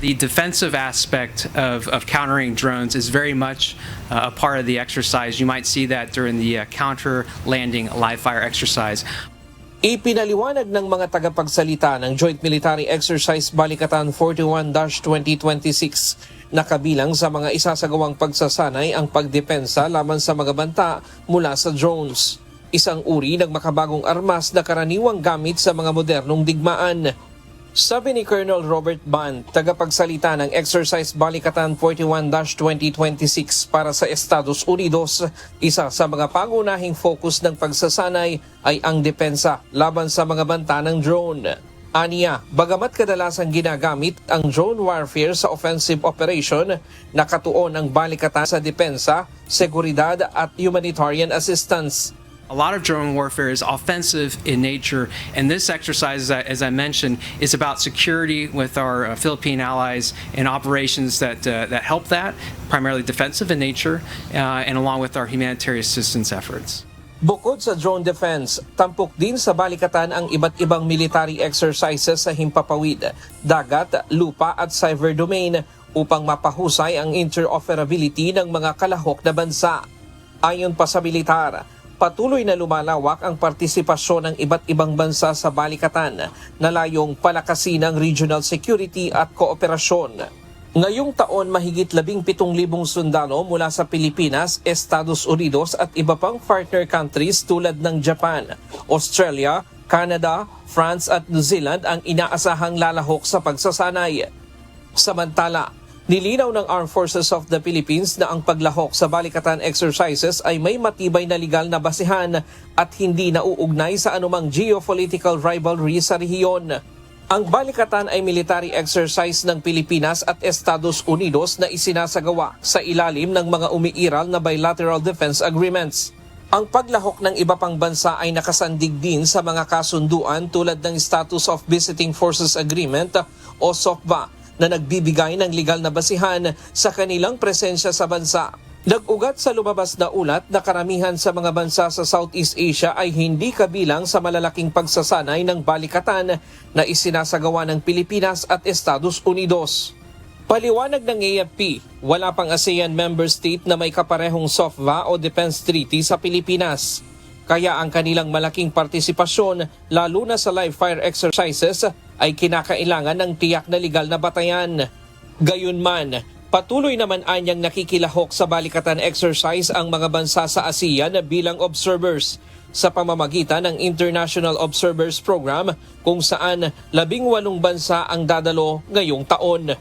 The defensive aspect of countering drones is very much a part of the exercise. You might see that during the counter-landing live-fire exercise. Ipinaliwanag ng mga tagapagsalita ng Joint Military Exercise Balikatan 41-2026 na kabilang sa mga isasagawang pagsasanay ang pagdepensa laban sa mga banta mula sa drones. Isang uri ng makabagong armas na karaniwang gamit sa mga modernong digmaan. Sabi ni Colonel Robert Band, tagapagsalita ng Exercise Balikatan 41-2026 para sa Estados Unidos, isa sa mga pangunahing focus ng pagsasanay ay ang depensa laban sa mga banta ng drone. Aniya, bagamat kadalasang ginagamit ang drone warfare sa offensive operation, nakatuon ang balikatan sa depensa, seguridad at humanitarian assistance. A lot of drone warfare is offensive in nature, and this exercise, as I mentioned, is about security with our Philippine allies and operations that help that, primarily defensive in nature, and along with our humanitarian assistance efforts. Bukod sa drone defense, tampok din sa balikatan ang iba't ibang military exercises sa himpapawid, dagat, lupa at cyber domain upang mapahusay ang interoperability ng mga kalahok na bansa. Ayon pa sa militar, patuloy na lumalawak ang partisipasyon ng iba't ibang bansa sa balikatan na layong palakasin ang regional security at kooperasyon. Ngayong taon, mahigit 17,000 sundalo mula sa Pilipinas, Estados Unidos at iba pang partner countries tulad ng Japan, Australia, Canada, France at New Zealand ang inaasahang lalahok sa pagsasanay. Samantala, nilinaw ng Armed Forces of the Philippines na ang paglahok sa balikatan exercises ay may matibay na legal na basihan at hindi nauugnay sa anumang geopolitical rivalry sa rehiyon. Ang balikatan ay military exercise ng Pilipinas at Estados Unidos na isinasagawa sa ilalim ng mga umiiral na bilateral defense agreements. Ang paglahok ng iba pang bansa ay nakasandig din sa mga kasunduan tulad ng Status of Visiting Forces Agreement o SOFVA, na nagbibigay ng legal na basihan sa kanilang presensya sa bansa. Nag-ugat sa lumabas na ulat na karamihan sa mga bansa sa Southeast Asia ay hindi kabilang sa malalaking pagsasanay ng balikatan na isinasagawa ng Pilipinas at Estados Unidos. Paliwanag ng AFP, wala pang ASEAN member state na may kaparehong SOFVA o Defense Treaty sa Pilipinas. Kaya ang kanilang malaking partisipasyon, lalo na sa live fire exercises, ay kinakailangan ng tiyak na legal na batayan. Gayunman, patuloy naman anyang nakikilahok sa balikatan exercise ang mga bansa sa ASEAN bilang observers sa pamamagitan ng International Observers Program kung saan 18 bansa ang dadalo ngayong taon.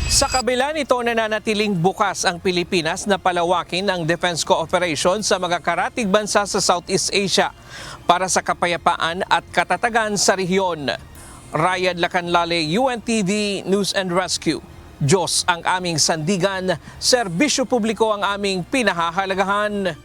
Sa kabila nito, nananatiling bukas ang Pilipinas na palawakin ang defense cooperation sa mga karatig bansa sa Southeast Asia para sa kapayapaan at katatagan sa rehiyon. Ryan Lacanlale, UNTV News and Rescue. Diyos ang aming sandigan, serbisyo publiko ang aming pinahahalagahan.